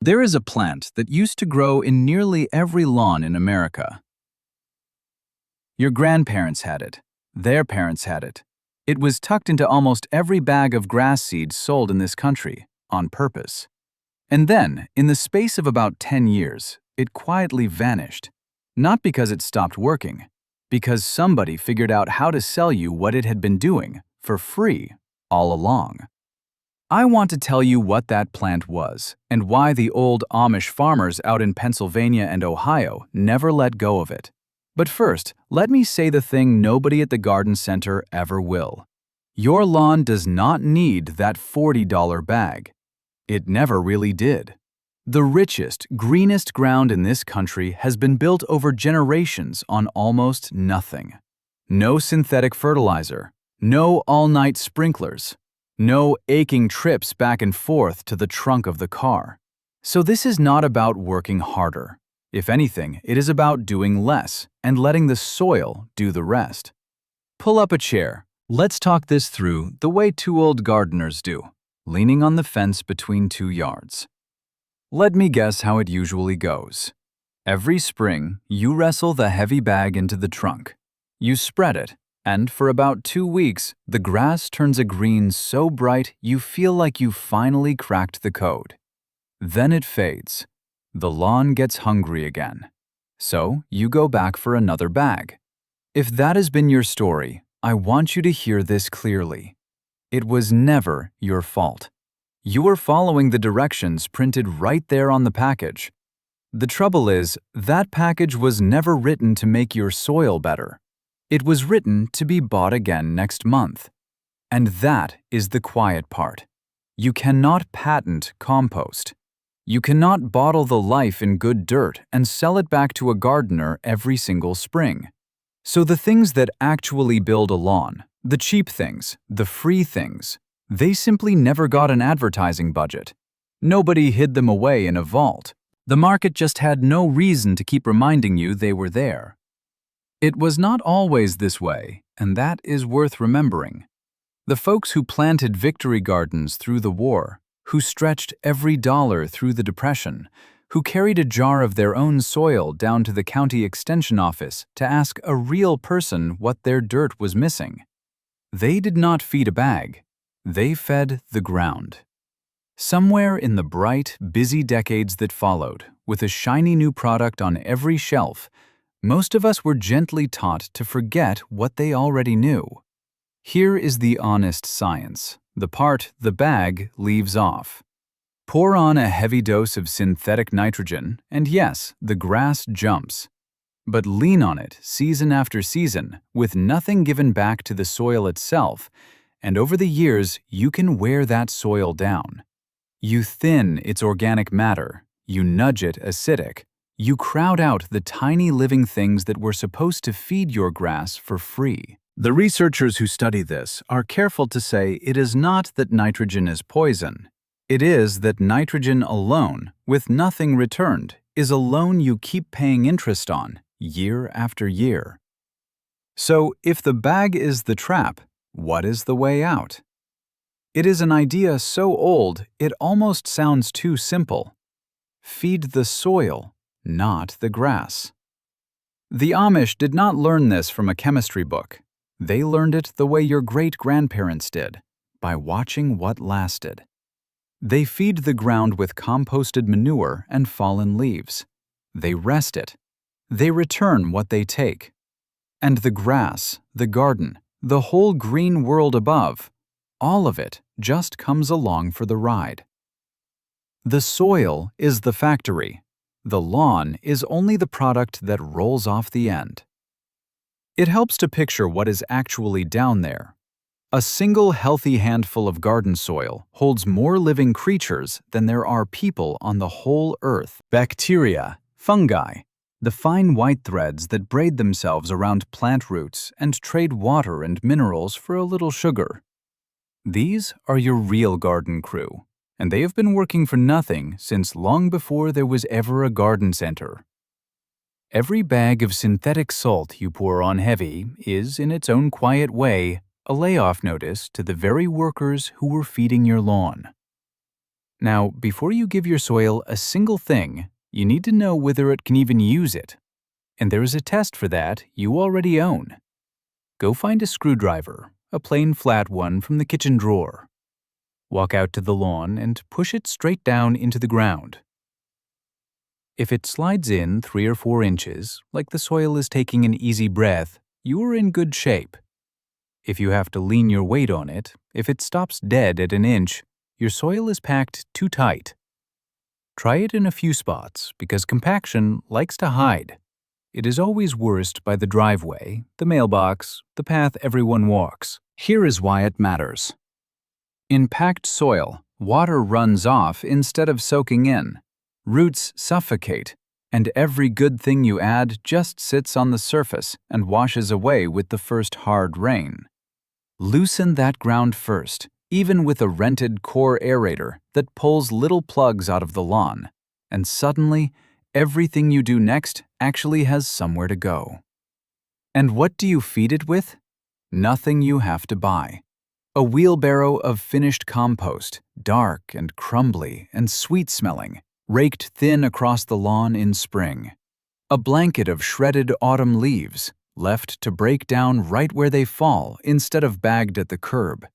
There is a plant that used to grow in nearly every lawn in America. Your grandparents had it. Their parents had it. It was tucked into almost every bag of grass seeds sold in this country, on purpose. And then, in the space of about 10 years, it quietly vanished. Not because it stopped working, because somebody figured out how to sell you what it had been doing, for free, all along. I want to tell you what that plant was, and why the old Amish farmers out in Pennsylvania and Ohio never let go of it. But first, let me say the thing nobody at the garden center ever will. Your lawn does not need that $40 bag. It never really did. The richest, greenest ground in this country has been built over generations on almost nothing. No synthetic fertilizer, no all-night sprinklers, no aching trips back and forth to the trunk of the car. So this is not about working harder. If anything, it is about doing less and letting the soil do the rest. Pull up a chair. Let's talk this through the way two old gardeners do, leaning on the fence between 2 yards. Let me guess how it usually goes. Every spring, you wrestle the heavy bag into the trunk. You spread it, and for about 2 weeks, the grass turns a green so bright you feel like you finally cracked the code. Then it fades. The lawn gets hungry again. So you go back for another bag. If that has been your story, I want you to hear this clearly. It was never your fault. You were following the directions printed right there on the package. The trouble is, that package was never written to make your soil better. It was written to be bought again next month. And that is the quiet part. You cannot patent compost. You cannot bottle the life in good dirt and sell it back to a gardener every single spring. So the things that actually build a lawn, the cheap things, the free things, they simply never got an advertising budget. Nobody hid them away in a vault. The market just had no reason to keep reminding you they were there. It was not always this way, and that is worth remembering. The folks who planted victory gardens through the war, who stretched every dollar through the Depression, who carried a jar of their own soil down to the county extension office to ask a real person what their dirt was missing. They did not feed a bag. They fed the ground. Somewhere in the bright, busy decades that followed, with a shiny new product on every shelf, most of us were gently taught to forget what they already knew. Here is the honest science, the part the bag leaves off. Pour on a heavy dose of synthetic nitrogen, and yes, the grass jumps. But lean on it season after season, with nothing given back to the soil itself, and over the years, you can wear that soil down. You thin its organic matter, you nudge it acidic, you crowd out the tiny living things that were supposed to feed your grass for free. The researchers who study this are careful to say it is not that nitrogen is poison. It is that nitrogen alone, with nothing returned, is a loan you keep paying interest on, year after year. So, if the bag is the trap, what is the way out? It is an idea so old it almost sounds too simple. Feed the soil, not the grass. The Amish did not learn this from a chemistry book. They learned it the way your great-grandparents did, by watching what lasted. They feed the ground with composted manure and fallen leaves. They rest it. They return what they take. And the grass, the garden, the whole green world above, all of it just comes along for the ride. The soil is the factory. The lawn is only the product that rolls off the end. It helps to picture what is actually down there. A single healthy handful of garden soil holds more living creatures than there are people on the whole earth. Bacteria, fungi, the fine white threads that braid themselves around plant roots and trade water and minerals for a little sugar. These are your real garden crew, and they have been working for nothing since long before there was ever a garden center. Every bag of synthetic salt you pour on heavy is, in its own quiet way, a layoff notice to the very workers who were feeding your lawn. Now, before you give your soil a single thing, you need to know whether it can even use it. And there is a test for that you already own. Go find a screwdriver, a plain flat one from the kitchen drawer. Walk out to the lawn and push it straight down into the ground. If it slides in 3 or 4 inches, like the soil is taking an easy breath, you are in good shape. If you have to lean your weight on it, if it stops dead at an inch, your soil is packed too tight. Try it in a few spots because compaction likes to hide. It is always worst by the driveway, the mailbox, the path everyone walks. Here is why it matters. In packed soil, water runs off instead of soaking in. Roots suffocate, and every good thing you add just sits on the surface and washes away with the first hard rain. Loosen that ground first, even with a rented core aerator that pulls little plugs out of the lawn, and suddenly, everything you do next actually has somewhere to go. And what do you feed it with? Nothing you have to buy. A wheelbarrow of finished compost, dark and crumbly and sweet-smelling, raked thin across the lawn in spring. A blanket of shredded autumn leaves, left to break down right where they fall instead of bagged at the curb.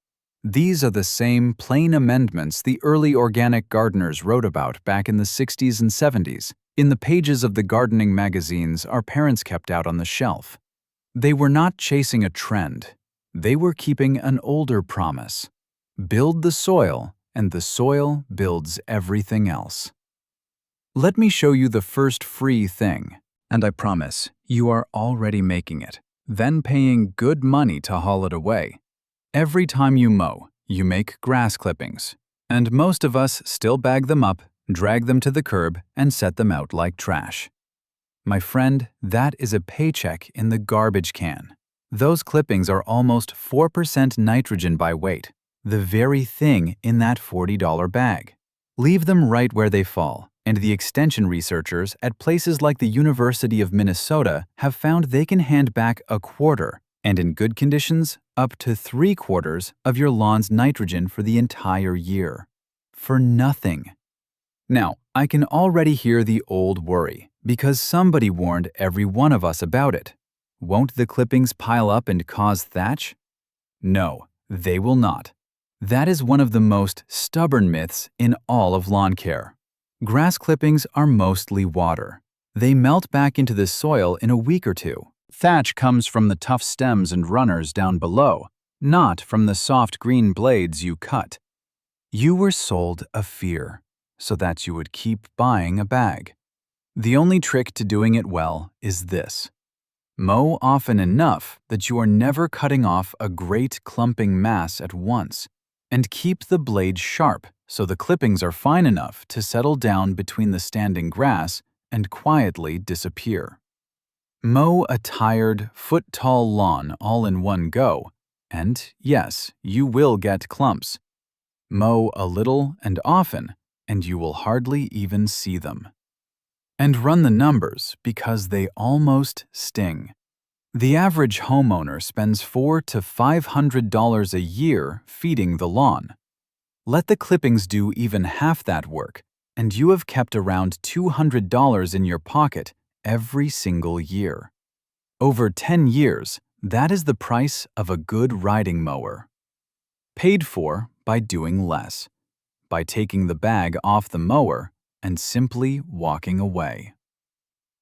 These are the same plain amendments the early organic gardeners wrote about back in the 60s and 70s, in the pages of the gardening magazines our parents kept out on the shelf. They were not chasing a trend. They were keeping an older promise. Build the soil, and the soil builds everything else. Let me show you the first free thing, and I promise you are already making it, then paying good money to haul it away. Every time you mow, you make grass clippings, and most of us still bag them up, drag them to the curb, and set them out like trash. My friend, that is a paycheck in the garbage can. Those clippings are almost 4% nitrogen by weight, the very thing in that $40 bag. Leave them right where they fall, and the extension researchers at places like the University of Minnesota have found they can hand back a quarter, and in good conditions, up to 3/4 of your lawn's nitrogen for the entire year. For nothing. Now, I can already hear the old worry, because somebody warned every one of us about it. Won't the clippings pile up and cause thatch? No, they will not. That is one of the most stubborn myths in all of lawn care. Grass clippings are mostly water. They melt back into the soil in a week or two. Thatch comes from the tough stems and runners down below, not from the soft green blades you cut. You were sold a fear, so that you would keep buying a bag. The only trick to doing it well is this. Mow often enough that you are never cutting off a great clumping mass at once, and keep the blade sharp so the clippings are fine enough to settle down between the standing grass and quietly disappear. Mow a tired, foot-tall lawn all in one go, and yes, you will get clumps. Mow a little and often, and you will hardly even see them. And run the numbers because they almost sting. The average homeowner spends $400 to $500 a year feeding the lawn. Let the clippings do even half that work, and you have kept around $200 in your pocket every single year. Over 10 years, that is the price of a good riding mower. Paid for by doing less, by taking the bag off the mower and simply walking away.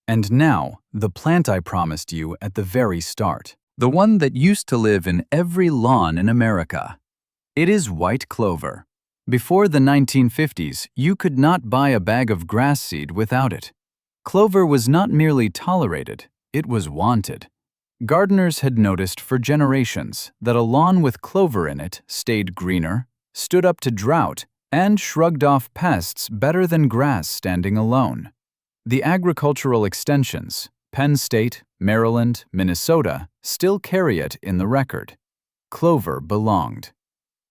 And now, the plant I promised you at the very start, the one that used to live in every lawn in America. It is white clover. Before the 1950s, you could not buy a bag of grass seed without it. Clover was not merely tolerated, it was wanted. Gardeners had noticed for generations that a lawn with clover in it stayed greener, stood up to drought, and shrugged off pests better than grass standing alone. The agricultural extensions, Penn State, Maryland, Minnesota, still carry it in the record. Clover belonged.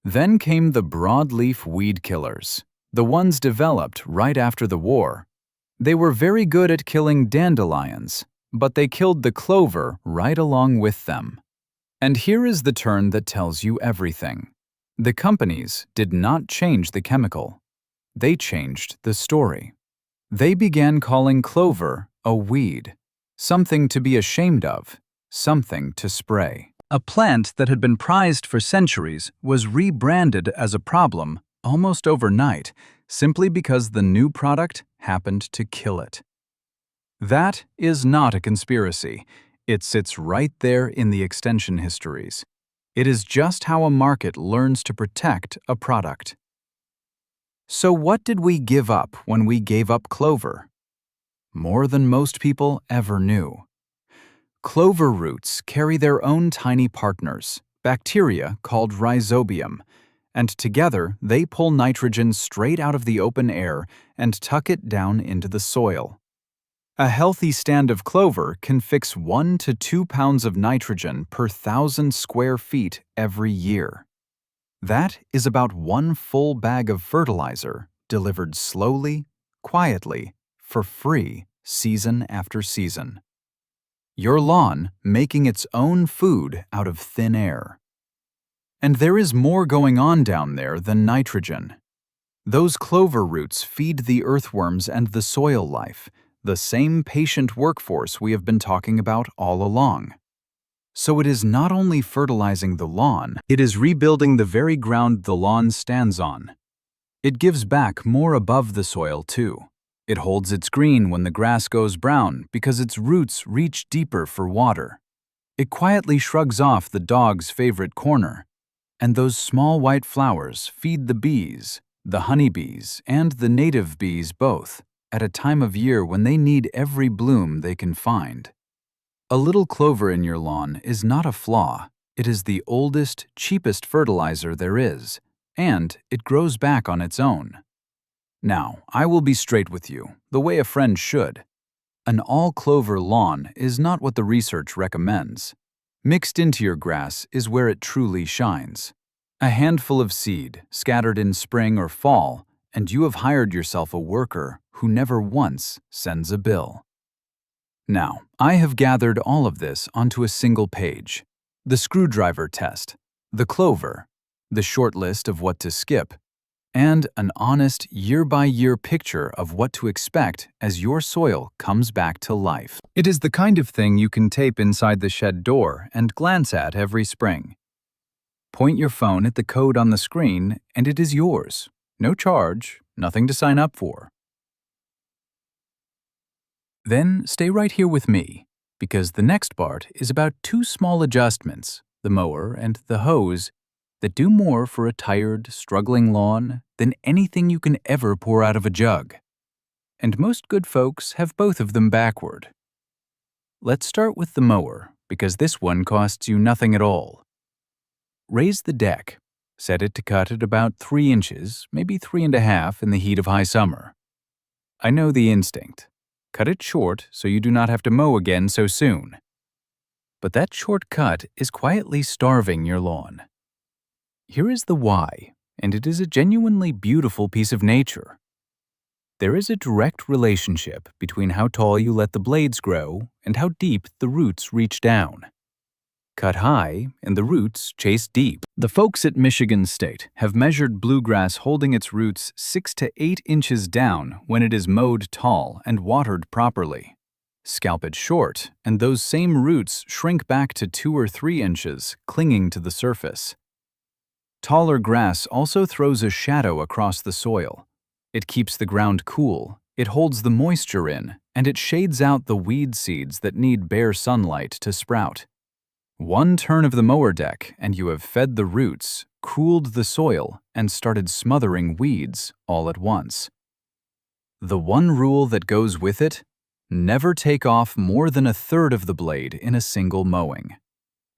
Then came the broadleaf weed killers, the ones developed right after the war. They were very good at killing dandelions, but they killed the clover right along with them. And here is the turn that tells you everything. The companies did not change the chemical. They changed the story. They began calling clover a weed, something to be ashamed of, something to spray. A plant that had been prized for centuries was rebranded as a problem almost overnight, simply because the new product happened to kill it. That is not a conspiracy. It sits right there in the extension histories. It is just how a market learns to protect a product. So what did we give up when we gave up clover? More than most people ever knew. Clover roots carry their own tiny partners, bacteria called rhizobium, and together they pull nitrogen straight out of the open air and tuck it down into the soil. A healthy stand of clover can fix 1 to 2 pounds of nitrogen per 1,000 square feet every year. That is about 1 full bag of fertilizer delivered slowly, quietly, for free, season after season. Your lawn making its own food out of thin air. And there is more going on down there than nitrogen. Those clover roots feed the earthworms and the soil life, the same patient workforce we have been talking about all along. So it is not only fertilizing the lawn, it is rebuilding the very ground the lawn stands on. It gives back more above the soil too. It holds its green when the grass goes brown because its roots reach deeper for water. It quietly shrugs off the dog's favorite corner. And those small white flowers feed the bees, the honeybees, and the native bees both, at a time of year when they need every bloom they can find. A little clover in your lawn is not a flaw. It is the oldest, cheapest fertilizer there is, and it grows back on its own. Now, I will be straight with you, the way a friend should. An all-clover lawn is not what the research recommends. Mixed into your grass is where it truly shines. A handful of seed, scattered in spring or fall, and you have hired yourself a worker who never once sends a bill. Now, I have gathered all of this onto a single page. The screwdriver test, the clover, the short list of what to skip, and an honest year-by-year picture of what to expect as your soil comes back to life. It is the kind of thing you can tape inside the shed door and glance at every spring. Point your phone at the code on the screen and it is yours. No charge, nothing to sign up for. Then stay right here with me, because the next part is about 2 small adjustments, the mower and the hose, that do more for a tired, struggling lawn than anything you can ever pour out of a jug. And most good folks have both of them backward. Let's start with the mower, because this one costs you nothing at all. Raise the deck. Set it to cut at about 3 inches, maybe 3.5 in the heat of high summer. I know the instinct. Cut it short so you do not have to mow again so soon. But that short cut is quietly starving your lawn. Here is the why, and it is a genuinely beautiful piece of nature. There is a direct relationship between how tall you let the blades grow and how deep the roots reach down. Cut high, and the roots chase deep. The folks at Michigan State have measured bluegrass holding its roots 6 to 8 inches down when it is mowed tall and watered properly. Scalp it short, and those same roots shrink back to 2 or 3 inches, clinging to the surface. Taller grass also throws a shadow across the soil. It keeps the ground cool, it holds the moisture in, and it shades out the weed seeds that need bare sunlight to sprout. One turn of the mower deck and you have fed the roots, cooled the soil, and started smothering weeds all at once. The one rule that goes with it: never take off more than 1/3 of the blade in a single mowing.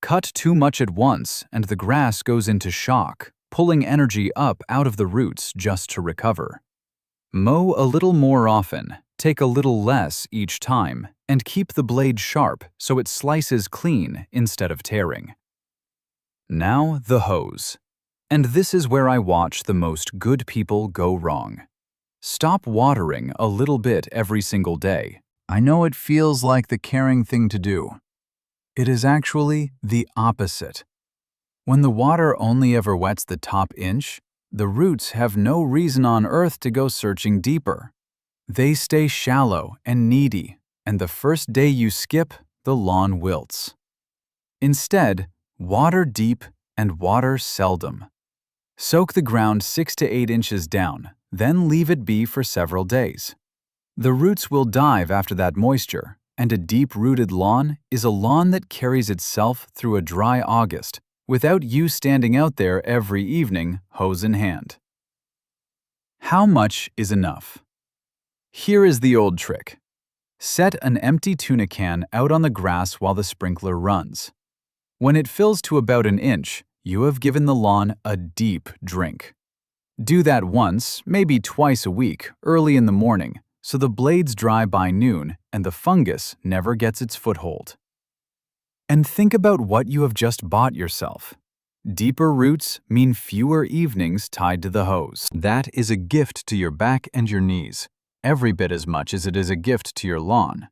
Cut too much at once and the grass goes into shock, pulling energy up out of the roots just to recover. Mow a little more often, take a little less each time, and keep the blade sharp so it slices clean instead of tearing. Now the hose. And this is where I watch the most good people go wrong. Stop watering a little bit every single day. I know it feels like the caring thing to do. It is actually the opposite. When the water only ever wets the top inch, the roots have no reason on earth to go searching deeper. They stay shallow and needy, and the first day you skip, the lawn wilts. Instead, water deep and water seldom. Soak the ground 6 to 8 inches down, then leave it be for several days. The roots will dive after that moisture, and a deep-rooted lawn is a lawn that carries itself through a dry August without you standing out there every evening, hose in hand. How much is enough? Here is the old trick. Set an empty tuna can out on the grass while the sprinkler runs. When it fills to about an inch, you have given the lawn a deep drink. Do that once, maybe twice a week, early in the morning, so the blades dry by noon and the fungus never gets its foothold. And think about what you have just bought yourself. Deeper roots mean fewer evenings tied to the hose. That is a gift to your back and your knees, every bit as much as it is a gift to your lawn.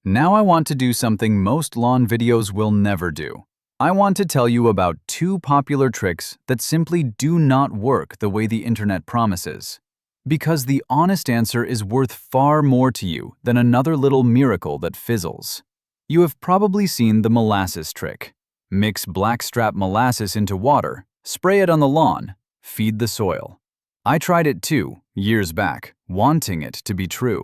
Now I want to do something most lawn videos will never do. I want to tell you about 2 popular tricks that simply do not work the way the internet promises. Because the honest answer is worth far more to you than another little miracle that fizzles. You have probably seen the molasses trick. Mix blackstrap molasses into water, spray it on the lawn, feed the soil. I tried it too, years back, wanting it to be true.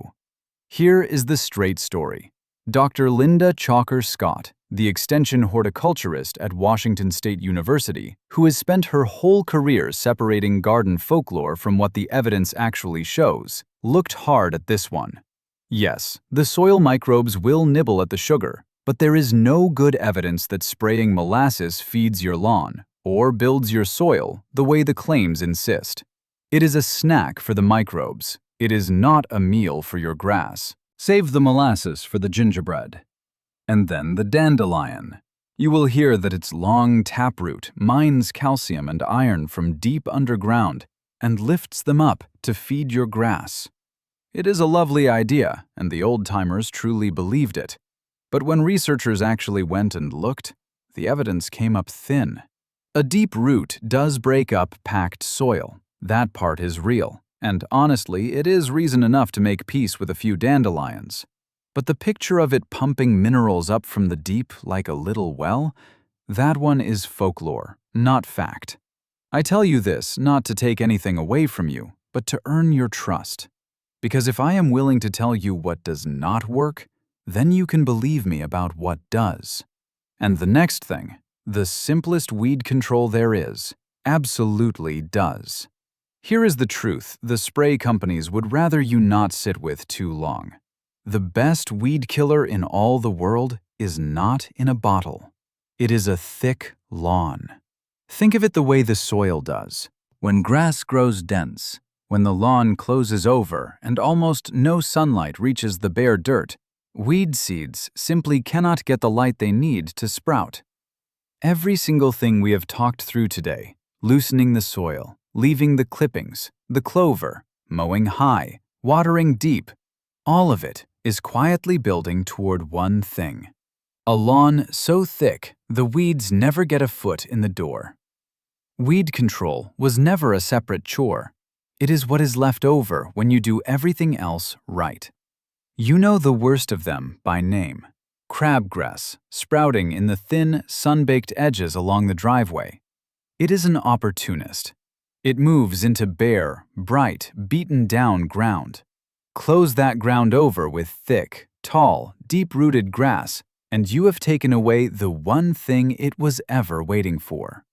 Here is the straight story. Dr. Linda Chalker Scott, the extension horticulturist at Washington State University, who has spent her whole career separating garden folklore from what the evidence actually shows, looked hard at this one. Yes, the soil microbes will nibble at the sugar, but there is no good evidence that spraying molasses feeds your lawn or builds your soil the way the claims insist. It is a snack for the microbes. It is not a meal for your grass. Save the molasses for the gingerbread. And then the dandelion. You will hear that its long taproot mines calcium and iron from deep underground and lifts them up to feed your grass. It is a lovely idea, and the old-timers truly believed it. But when researchers actually went and looked, the evidence came up thin. A deep root does break up packed soil. That part is real, and honestly, it is reason enough to make peace with a few dandelions. But the picture of it pumping minerals up from the deep like a little well, that one is folklore, not fact. I tell you this not to take anything away from you, but to earn your trust. Because if I am willing to tell you what does not work, then you can believe me about what does. And the next thing, the simplest weed control there is, absolutely does. Here is the truth the spray companies would rather you not sit with too long. The best weed killer in all the world is not in a bottle. It is a thick lawn. Think of it the way the soil does. When grass grows dense, when the lawn closes over and almost no sunlight reaches the bare dirt, weed seeds simply cannot get the light they need to sprout. Every single thing we have talked through today, loosening the soil, leaving the clippings, the clover, mowing high, watering deep, all of it is quietly building toward one thing. A lawn so thick, the weeds never get a foot in the door. Weed control was never a separate chore. It is what is left over when you do everything else right. You know the worst of them by name. Crabgrass, sprouting in the thin, sun-baked edges along the driveway. It is an opportunist. It moves into bare, bright, beaten-down ground. Close that ground over with thick, tall, deep-rooted grass, and you have taken away the one thing it was ever waiting for.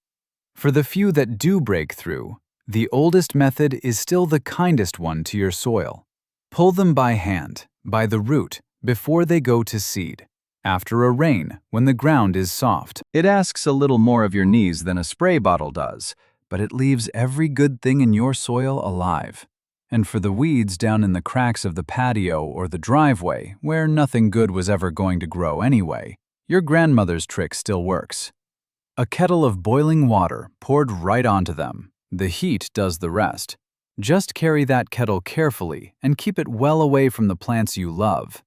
For the few that do break through, the oldest method is still the kindest one to your soil. Pull them by hand, by the root, before they go to seed. After a rain, when the ground is soft. It asks a little more of your knees than a spray bottle does, but it leaves every good thing in your soil alive. And for the weeds down in the cracks of the patio or the driveway, where nothing good was ever going to grow anyway, your grandmother's trick still works. A kettle of boiling water poured right onto them. The heat does the rest. Just carry that kettle carefully and keep it well away from the plants you love.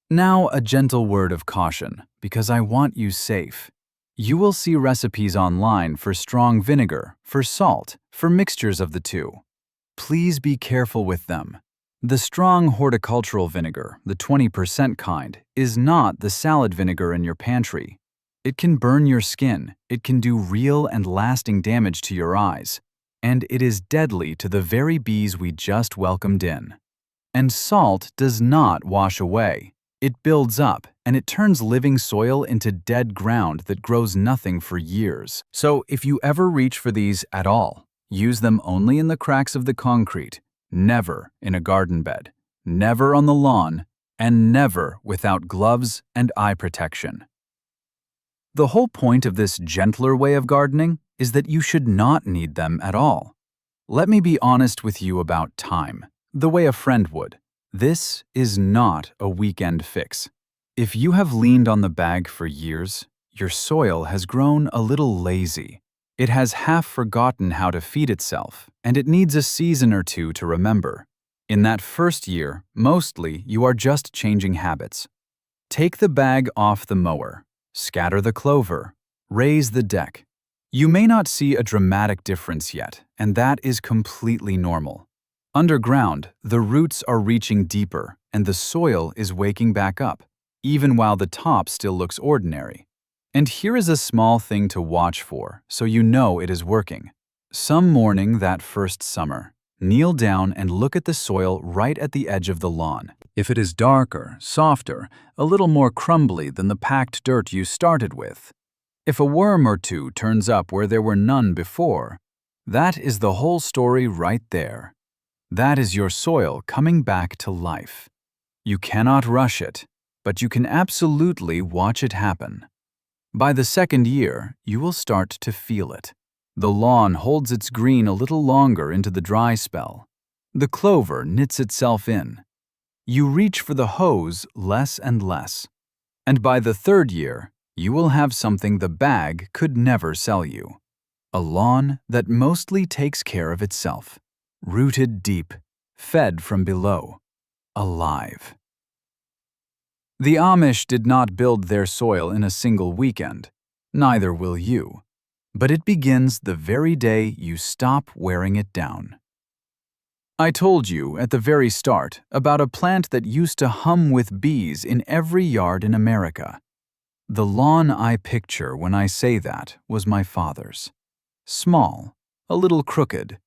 Now a gentle word of caution, because I want you safe. You will see recipes online for strong vinegar, for salt, for mixtures of the two. Please be careful with them. The strong horticultural vinegar, the 20% kind, is not the salad vinegar in your pantry. It can burn your skin, it can do real and lasting damage to your eyes, and it is deadly to the very bees we just welcomed in. And salt does not wash away. It builds up, and it turns living soil into dead ground that grows nothing for years. So if you ever reach for these at all, use them only in the cracks of the concrete, never in a garden bed, never on the lawn, and never without gloves and eye protection. The whole point of this gentler way of gardening is that you should not need them at all. Let me be honest with you about time, the way a friend would. This is not a weekend fix. If you have leaned on the bag for years, your soil has grown a little lazy. It has half forgotten how to feed itself, and it needs a season or two to remember. In that first year, mostly you are just changing habits. Take the bag off the mower, scatter the clover, raise the deck. You may not see a dramatic difference yet, and that is completely normal. Underground, the roots are reaching deeper, and the soil is waking back up, even while the top still looks ordinary. And here is a small thing to watch for, so you know it is working. Some morning that first summer, kneel down and look at the soil right at the edge of the lawn. If it is darker, softer, a little more crumbly than the packed dirt you started with, if a worm or two turns up where there were none before, that is the whole story right there. That is your soil coming back to life. You cannot rush it, but you can absolutely watch it happen. By the second year, you will start to feel it. The lawn holds its green a little longer into the dry spell. The clover knits itself in. You reach for the hose less and less. And by the third year, you will have something the bag could never sell you. A lawn that mostly takes care of itself. Rooted deep, fed from below, alive. The Amish did not build their soil in a single weekend. Neither will you. But it begins the very day you stop wearing it down. I told you at the very start about a plant that used to hum with bees in every yard in America. The lawn I picture when I say that was my father's. Small, a little crooked,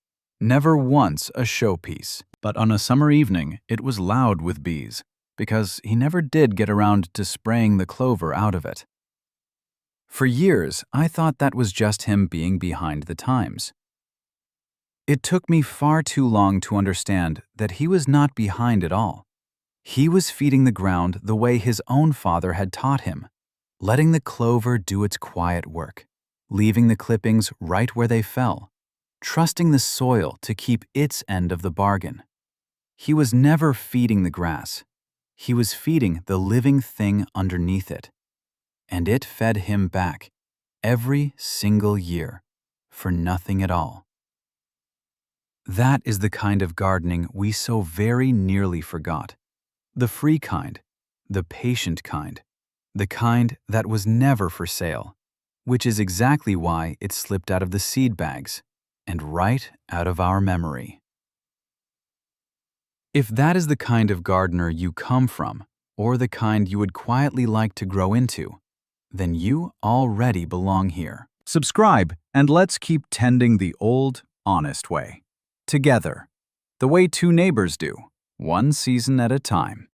never once a showpiece. But on a summer evening, it was loud with bees, because he never did get around to spraying the clover out of it. For years, I thought that was just him being behind the times. It took me far too long to understand that he was not behind at all. He was feeding the ground the way his own father had taught him, letting the clover do its quiet work, leaving the clippings right where they fell, trusting the soil to keep its end of the bargain. He was never feeding the grass. He was feeding the living thing underneath it. And it fed him back, every single year, for nothing at all. That is the kind of gardening we so very nearly forgot. The free kind, the patient kind, the kind that was never for sale, which is exactly why it slipped out of the seed bags and right out of our memory. If that is the kind of gardener you come from, or the kind you would quietly like to grow into, then you already belong here. Subscribe, and let's keep tending the old, honest way. Together, the way two neighbors do, one season at a time.